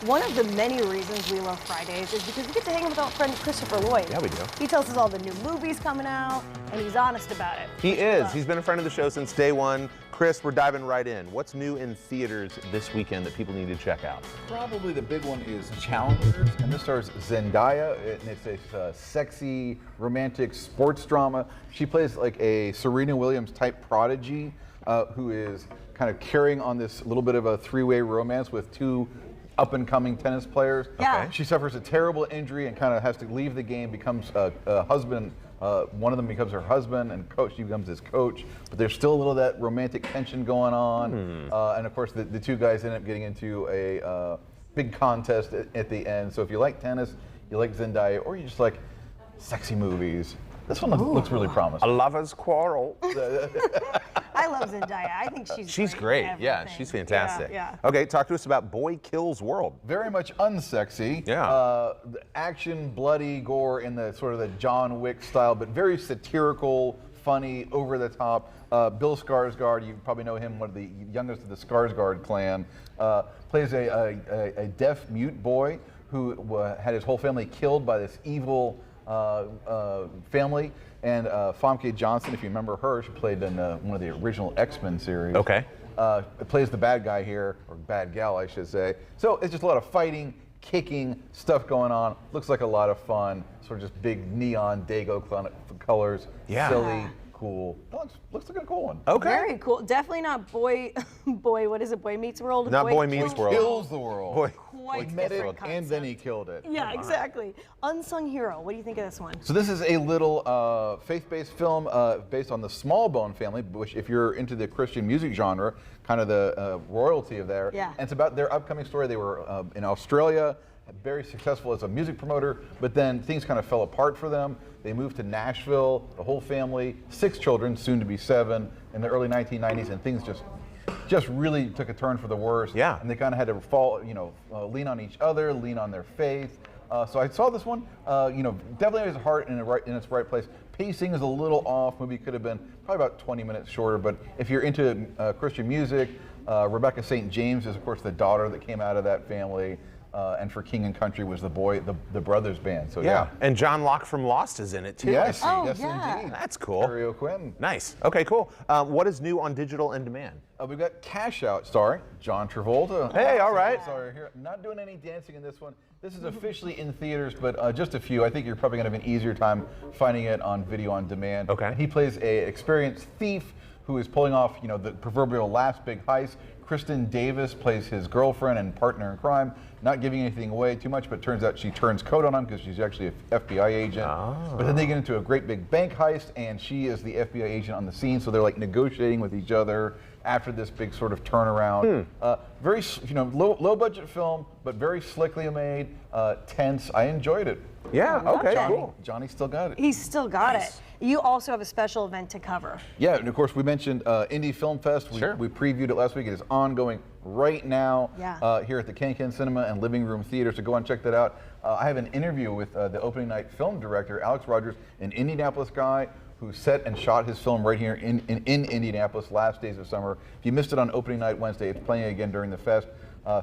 One of the many reasons we love Fridays is because we get to hang with our friend Christopher Lloyd. Yeah, we do. He tells us all the new movies coming out, and he's honest about it. He is. He's been a friend of the show since day one. Chris, we're diving right in. What's new in theaters this weekend that people need to check out? Probably the big one is Challengers, and this stars Zendaya, and it's a sexy, romantic sports drama. She plays like a Serena Williams type prodigy who is kind of carrying on this little bit of a three-way romance with two up-and-coming tennis players. Yeah. Okay. She suffers a terrible injury and kind of has to leave the game, becomes a husband. One of them becomes her husband, and she becomes his coach. But there's still a little of that romantic tension going on. And of course, the two guys end up getting into a big contest at the end. So if you like tennis, you like Zendaya, or you just like sexy movies, this one looks really promising. A lover's quarrel. I love Zendaya. I think she's great. in Yeah, everything. she's fantastic. Yeah. Okay, talk to us about Boy Kills World. Very much unsexy. Yeah. The action, bloody, gore in the sort of the John Wick style, but very satirical, funny, over the top. Bill Skarsgård, you probably know him, one of the youngest of the Skarsgård clan, plays a deaf mute boy who had his whole family killed by this evil family. And Famke Johnson, if you remember her, she played in one of the original X-Men series. Okay. Plays the bad guy here, or bad gal, I should say. So it's just a lot of fighting, kicking, stuff going on. Looks like a lot of fun. Sort of just big neon Dago colors. Yeah. Silly, cool. Looks like a cool one. Okay. Very cool. Definitely not Boy, what is it? Boy Meets World? Not Boy Meets World. Kills the world. Boy. Quite He met it, different and then concept. he killed it. Yeah, exactly. Unsung Hero. What do you think of this one? So this is a little faith-based film based on the Smallbone family, which if you're into the Christian music genre, kind of the royalty of there. Yeah. And it's about their upcoming story. They were in Australia, very successful as a music promoter, but then things kind of fell apart for them. They moved to Nashville, the whole family, 6 children, soon to be 7, in the early 1990s, and things just really took a turn for the worse. Yeah. And they kind of had to lean on each other, lean on their faith. So I saw this one, definitely has a heart in its right place. Pacing is a little off. Movie could have been probably about 20 minutes shorter, but if you're into Christian music, Rebecca St. James is, of course, the daughter that came out of that family. And for King and Country was the brothers band. So yeah. And John Locke from Lost is in it too. Yes, Oh, yes yeah. indeed. That's cool. Harry O'Quinn. Nice. Okay, cool. What is new on digital and demand? We've got Cash Out starring John Travolta. Hey, all right. Sorry, here. Not doing any dancing in this one. This is officially in theaters, but just a few. I think you're probably going to have an easier time finding it on video on demand. Okay. And he plays a experienced thief who is pulling off, the proverbial last big heist. Kristen Davis plays his girlfriend and partner in crime, not giving anything away too much, but turns out she turns coat on him because she's actually an FBI agent. But then they get into a great big bank heist, and she is the FBI agent on the scene, so they're like negotiating with each other after this big sort of turnaround. Very, low budget film, but very slickly made, tense. I enjoyed it. Yeah, okay, Johnny. cool. Johnny still got it. He's still got it. You also have a special event to cover. Yeah, and of course we mentioned Indie Film Fest. We previewed it last week. It is ongoing right now here at the Ken Cinema and Living Room Theater, so go and check that out. I have an interview with the opening night film director, Alex Rogers, an Indianapolis guy who set and shot his film right here in Indianapolis last days of summer. If you missed it on opening night Wednesday, it's playing again during the fest.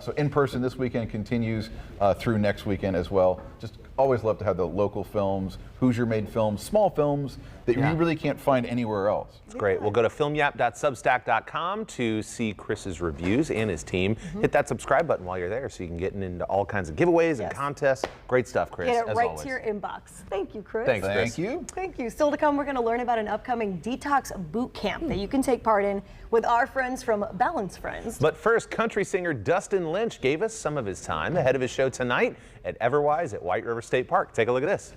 So in person this weekend continues through next weekend as well. Just always love to have the local films, Hoosier-made films, small films that you really can't find anywhere else. It's great. We'll go to filmyap.substack.com to see Chris's reviews and his team. Hit that subscribe button while you're there so you can get into all kinds of giveaways and contests. Great stuff, Chris, Get it as right always. to your inbox. Thank you, Chris. Thanks, Chris. Thank you. Thank you. Still to come, we're going to learn about an upcoming detox boot camp that you can take part in with our friends from Balance Friends. But first, country singer Dustin Lynch gave us some of his time ahead of his show tonight at Everwise at White River State Park. Take a look at this.